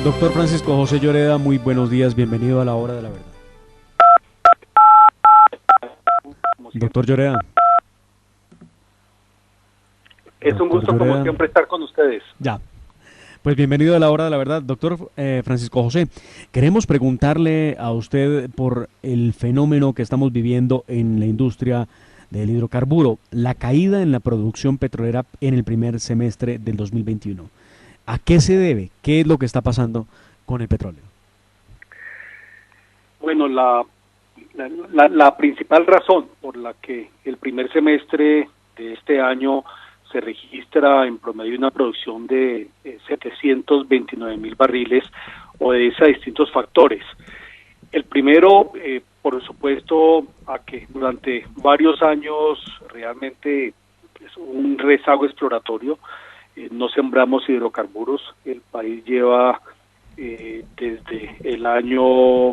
Doctor Francisco José Lloreda, muy buenos días, bienvenido a la Hora de la Verdad. Doctor Lloreda. Es un gusto, como siempre, estar con ustedes. Ya, pues bienvenido a la Hora de la Verdad. Doctor Francisco José, queremos preguntarle a usted por el fenómeno que estamos viviendo en la industria del hidrocarburo, la caída en la producción petrolera en el primer semestre del 2021. ¿A qué se debe? ¿Qué es lo que está pasando con el petróleo? Bueno, la principal razón por la que el primer semestre de este año se registra en promedio una producción de 729,000 barriles obedece a distintos factores. El primero, por supuesto, a que durante varios años realmente es un rezago exploratorio. No sembramos hidrocarburos. El país lleva desde el año,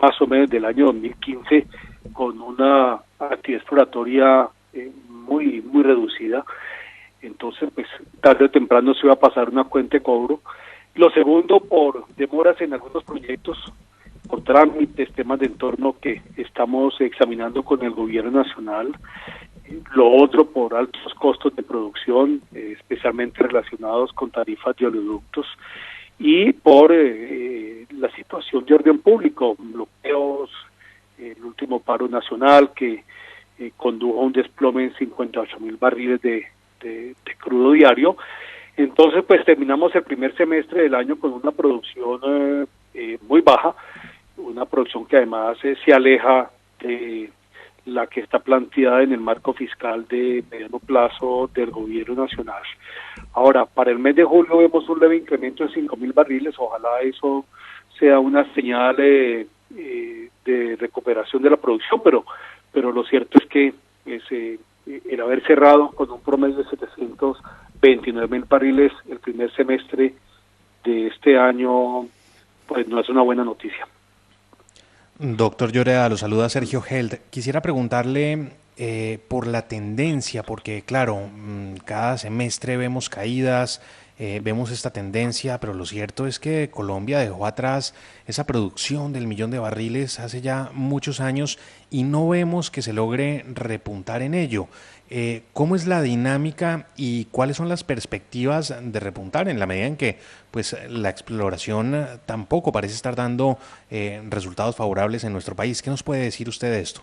más o menos del año 2015, con una actividad exploratoria muy reducida. Entonces, pues tarde o temprano se va a pasar una cuenta de cobro. Lo segundo, por demoras en algunos proyectos, por trámites, temas de entorno que estamos examinando con el gobierno nacional. Lo otro, por altos costos de producción, especialmente relacionados con tarifas de oleoductos, y por la situación de orden público, bloqueos, el último paro nacional que condujo a un desplome en 58,000 barriles de crudo diario. Entonces, pues terminamos el primer semestre del año con una producción muy baja, una producción que además se aleja de la que está planteada en el marco fiscal de mediano plazo del gobierno nacional. Ahora, para el mes de julio vemos un leve incremento de 5,000 barriles, ojalá eso sea una señal de recuperación de la producción, pero lo cierto es que el haber cerrado con un promedio de 729,000 barriles el primer semestre de este año, pues no es una buena noticia. Doctor Lloreda, lo saluda Sergio Held. Quisiera preguntarle por la tendencia, porque claro, cada semestre vemos caídas, vemos esta tendencia, pero lo cierto es que Colombia dejó atrás esa producción del 1,000,000 de barriles hace ya muchos años y no vemos que se logre repuntar en ello. ¿Cómo es la dinámica y cuáles son las perspectivas de repuntar en la medida en que pues la exploración tampoco parece estar dando resultados favorables en nuestro país? ¿Qué nos puede decir usted de esto?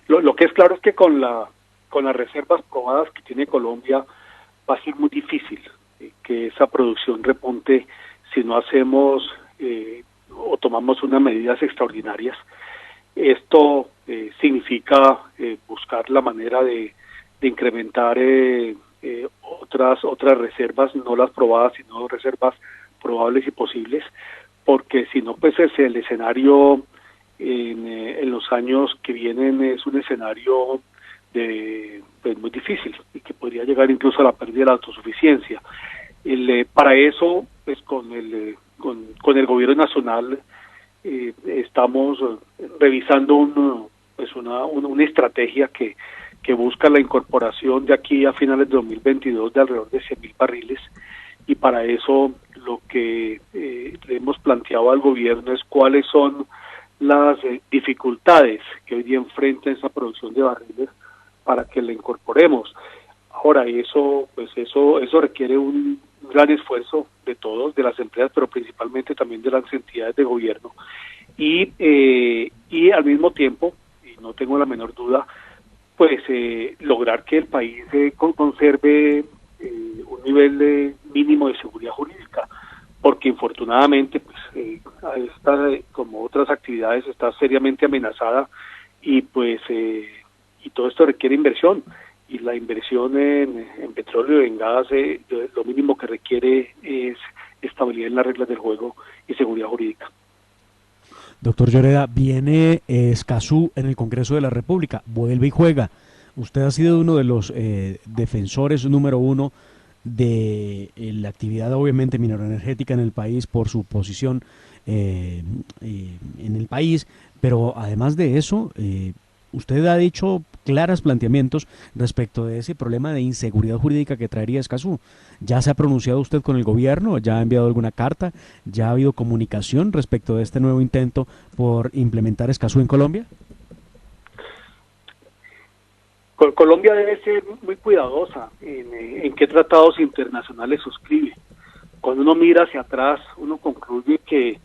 Lo que es claro es que con las reservas probadas que tiene Colombia va a ser muy difícil que esa producción repunte si no hacemos o tomamos unas medidas extraordinarias. Esto significa buscar la manera de incrementar otras reservas, no las probadas, sino reservas probables y posibles, porque si no, pues el escenario en los años que vienen es un escenario pues muy difícil y que podría llegar incluso a la pérdida de la autosuficiencia. Para eso, pues con el gobierno nacional estamos revisando una estrategia que busca la incorporación de aquí a finales de 2022 de alrededor de 100,000 barriles, y para eso lo que le hemos planteado al gobierno es cuáles son las dificultades que hoy día enfrenta esa producción de barriles para que la incorporemos. Ahora, eso requiere un gran esfuerzo de todos, de las empresas, pero principalmente también de las entidades de gobierno. Y al mismo tiempo, y no tengo la menor duda, pues lograr que el país conserve un nivel mínimo de seguridad jurídica, porque infortunadamente pues esta, como otras actividades, está seriamente amenazada, y pues y todo esto requiere inversión, y la inversión en petróleo y en gas lo mínimo que requiere es estabilidad en las reglas del juego y seguridad jurídica. Doctor Lloreda, viene Escazú en el Congreso de la República, vuelve y juega. Usted ha sido uno de los defensores número uno de la actividad, obviamente, mineroenergética en el país por su posición en el país, pero además de eso, usted ha dicho claros planteamientos respecto de ese problema de inseguridad jurídica que traería Escazú. ¿Ya se ha pronunciado usted con el gobierno? ¿Ya ha enviado alguna carta? ¿Ya ha habido comunicación respecto de este nuevo intento por implementar Escazú en Colombia? Colombia debe ser muy cuidadosa en qué tratados internacionales suscribe. Cuando uno mira hacia atrás, uno concluye que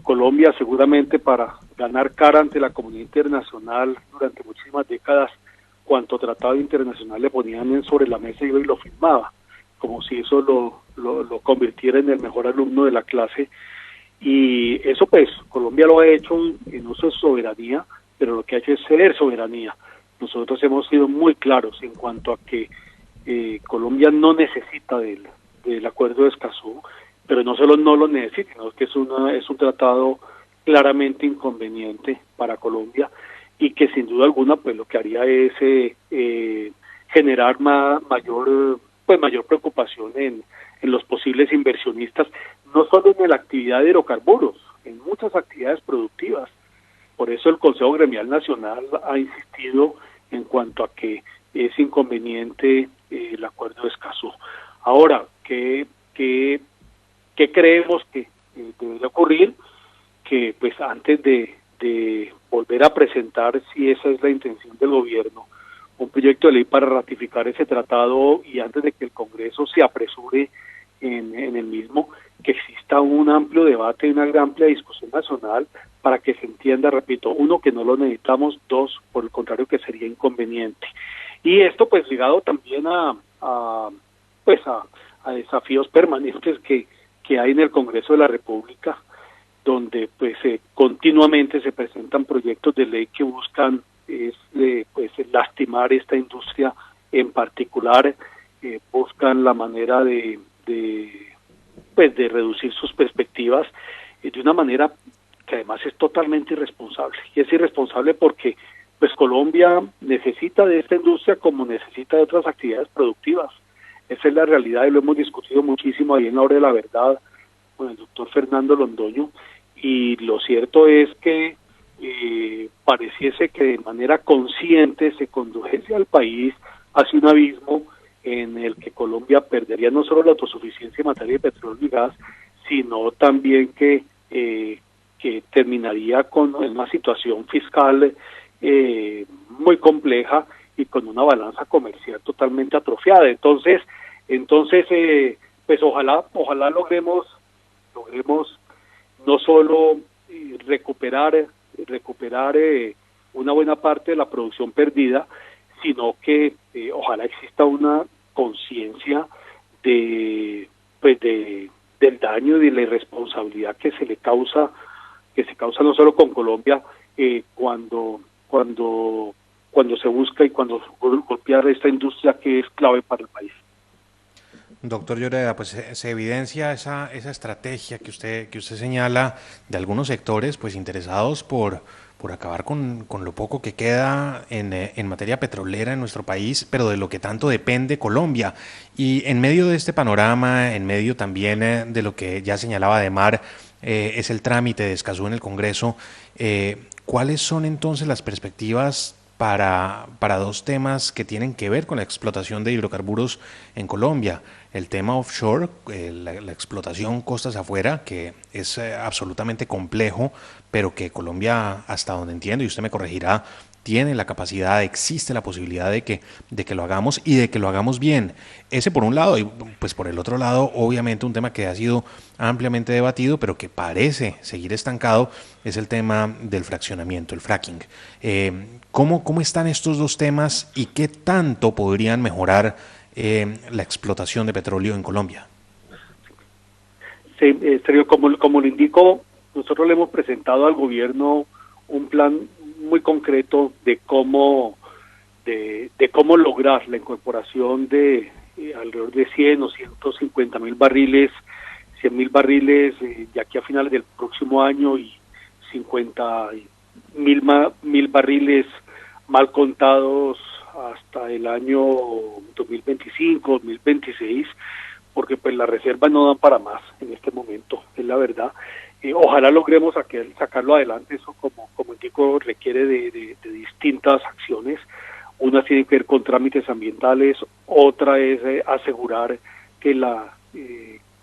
Colombia seguramente para ganar cara ante la comunidad internacional durante muchísimas décadas, cuanto tratado internacional le ponían sobre la mesa y lo firmaba, como si eso lo convirtiera en el mejor alumno de la clase. Y eso pues Colombia lo ha hecho en uso de soberanía, pero lo que ha hecho es ceder soberanía. Nosotros hemos sido muy claros en cuanto a que Colombia no necesita del acuerdo de Escazú, pero no solo no lo necesita, sino que es un tratado claramente inconveniente para Colombia y que sin duda alguna pues lo que haría es generar mayor preocupación en los posibles inversionistas, no solo en la actividad de hidrocarburos, en muchas actividades productivas. Por eso el Consejo Gremial Nacional ha insistido en cuanto a que es inconveniente el acuerdo de Escazú. Ahora, ¿qué creemos que debería ocurrir? Que pues antes de volver a presentar, si esa es la intención del gobierno, un proyecto de ley para ratificar ese tratado y antes de que el Congreso se apresure en el mismo, que exista un amplio debate y una amplia discusión nacional para que se entienda, repito, uno, que no lo necesitamos, dos, por el contrario, que sería inconveniente. Y esto pues ligado también a desafíos permanentes que hay en el Congreso de la República, donde pues continuamente se presentan proyectos de ley que buscan lastimar esta industria en particular, buscan la manera de reducir sus perspectivas de una manera que además es totalmente irresponsable. Y es irresponsable porque pues Colombia necesita de esta industria como necesita de otras actividades productivas. Esa es la realidad y lo hemos discutido muchísimo ahí en la hora de la verdad con el doctor Fernando Londoño, y lo cierto es que pareciese que de manera consciente se condujese al país hacia un abismo en el que Colombia perdería no solo la autosuficiencia en materia de petróleo y gas, sino también que terminaría con una situación fiscal muy compleja y con una balanza comercial totalmente atrofiada. Entonces pues ojalá logremos no solo recuperar una buena parte de la producción perdida, sino que ojalá exista una conciencia del daño y de la irresponsabilidad que se causa no solo con Colombia cuando se busca y cuando golpear esta industria que es clave para el país. Doctor Lloreda, pues se evidencia esa estrategia que usted señala de algunos sectores pues interesados por acabar con lo poco que queda en materia petrolera en nuestro país, pero de lo que tanto depende Colombia. Y en medio de este panorama, en medio también de lo que ya señalaba Ademar, es el trámite de Escazú en el Congreso, ¿cuáles son entonces las perspectivas para dos temas que tienen que ver con la explotación de hidrocarburos en Colombia? El tema offshore, la explotación costas afuera, que es absolutamente complejo, pero que Colombia, hasta donde entiendo, y usted me corregirá, tiene la capacidad, existe la posibilidad de que lo hagamos y de que lo hagamos bien. Ese por un lado, y pues por el otro lado, obviamente un tema que ha sido ampliamente debatido, pero que parece seguir estancado, es el tema del fraccionamiento, el fracking. ¿Cómo están estos dos temas y qué tanto podrían mejorar la explotación de petróleo en Colombia? Sí, Sergio, como lo indico, nosotros le hemos presentado al gobierno un plan muy concreto de cómo lograr la incorporación de alrededor de 100 o 150.000 barriles, 100.000 barriles de aquí a finales del próximo año y 50.000 barriles mal contados hasta el año 2025, 2026, porque pues las reservas no dan para más en este momento, es la verdad. Ojalá logremos sacarlo adelante. Eso, como indico, requiere de distintas acciones. Una tiene que ver con trámites ambientales, otra es asegurar que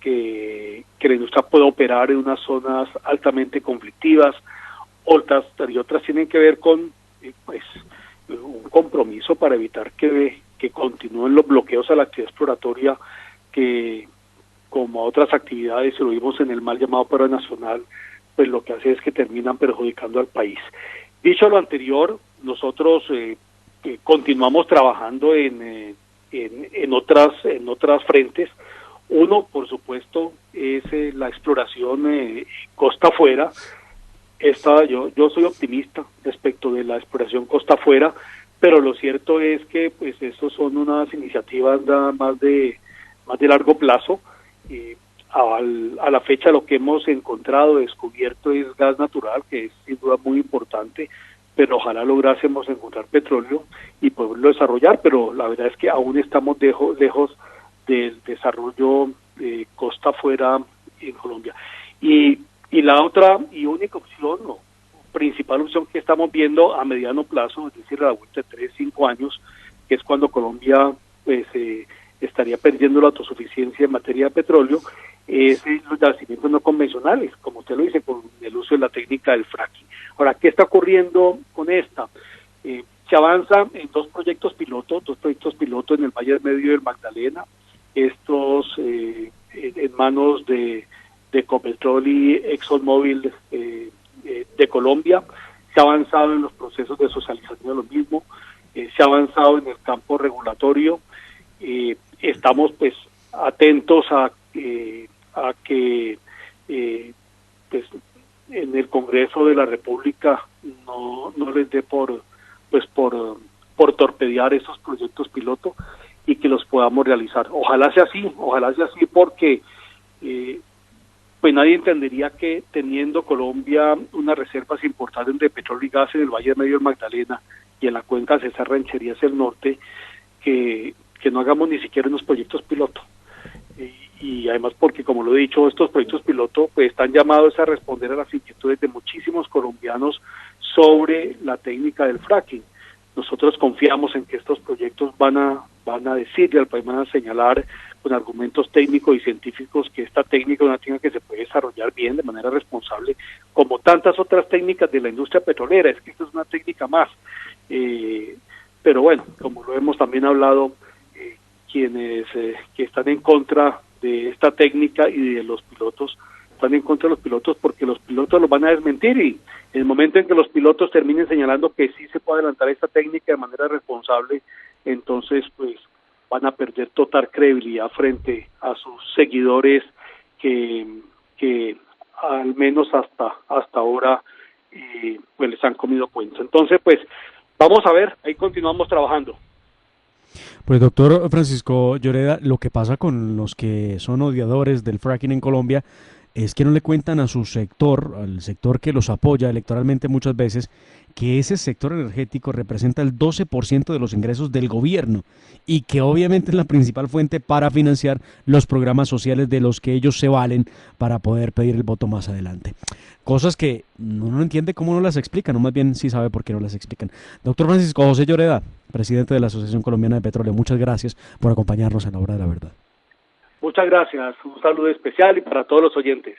que la industria pueda operar en unas zonas altamente conflictivas, y otras tienen que ver con pues un compromiso para evitar que continúen los bloqueos a la actividad exploratoria, que como a otras actividades, si lo vimos en el mal llamado paro nacional, pues lo que hace es que terminan perjudicando al país. Dicho lo anterior, nosotros continuamos trabajando en otras frentes. Uno, por supuesto, es la exploración costa afuera. Yo soy optimista respecto de la exploración costa afuera, pero lo cierto es que pues estos son unas iniciativas más de largo plazo. A la fecha lo que hemos descubierto es gas natural, que es sin duda muy importante, pero ojalá lográsemos encontrar petróleo y poderlo desarrollar, pero la verdad es que aún estamos lejos del desarrollo costa afuera en Colombia. Y la otra y única opción, o principal opción que estamos viendo a mediano plazo, es decir, a la vuelta de 3-5 años, que es cuando Colombia pues estaría perdiendo la autosuficiencia en materia de petróleo, es los yacimientos no convencionales, como usted lo dice, con el uso de la técnica del fracking. Ahora, ¿qué está ocurriendo con esta? Se avanza en dos proyectos pilotos en el Valle del Medio del Magdalena, estos en manos de Ecopetrol y ExxonMobil de Colombia. Se ha avanzado en los procesos de socialización de lo mismo, se ha avanzado en el campo regulatorio. Estamos pues atentos a que pues en el Congreso de la República no les dé por torpedear esos proyectos piloto y que los podamos realizar. Ojalá sea así porque pues nadie entendería que teniendo Colombia unas reservas importantes de petróleo y gas en el Valle del Medio del Magdalena y en la cuenca Cesar Rancherías del Norte, que no hagamos ni siquiera unos proyectos piloto. Y además porque, como lo he dicho, estos proyectos piloto pues están llamados a responder a las inquietudes de muchísimos colombianos sobre la técnica del fracking. Nosotros confiamos en que estos proyectos van a decirle al país, van a señalar con argumentos técnicos y científicos que esta técnica es una técnica que se puede desarrollar bien, de manera responsable, como tantas otras técnicas de la industria petrolera. Es que esta es una técnica más. Pero bueno, como lo hemos también hablado, quienes que están en contra de esta técnica y de los pilotos, están en contra de los pilotos porque los pilotos los van a desmentir, y en el momento en que los pilotos terminen señalando que sí se puede adelantar esta técnica de manera responsable, entonces pues van a perder total credibilidad frente a sus seguidores que al menos hasta ahora pues les han comido cuenta. Entonces pues vamos a ver, ahí continuamos trabajando. Pues doctor Francisco Lloreda, lo que pasa con los que son odiadores del fracking en Colombia es que no le cuentan a su sector, al sector que los apoya electoralmente muchas veces, que ese sector energético representa el 12% de los ingresos del gobierno y que obviamente es la principal fuente para financiar los programas sociales de los que ellos se valen para poder pedir el voto más adelante. Cosas que uno no entiende cómo no las explican, o más bien sí sabe por qué no las explican. Doctor Francisco José Lloreda, presidente de la Asociación Colombiana de Petróleo, muchas gracias por acompañarnos en La Hora de la Verdad. Muchas gracias, un saludo especial y para todos los oyentes.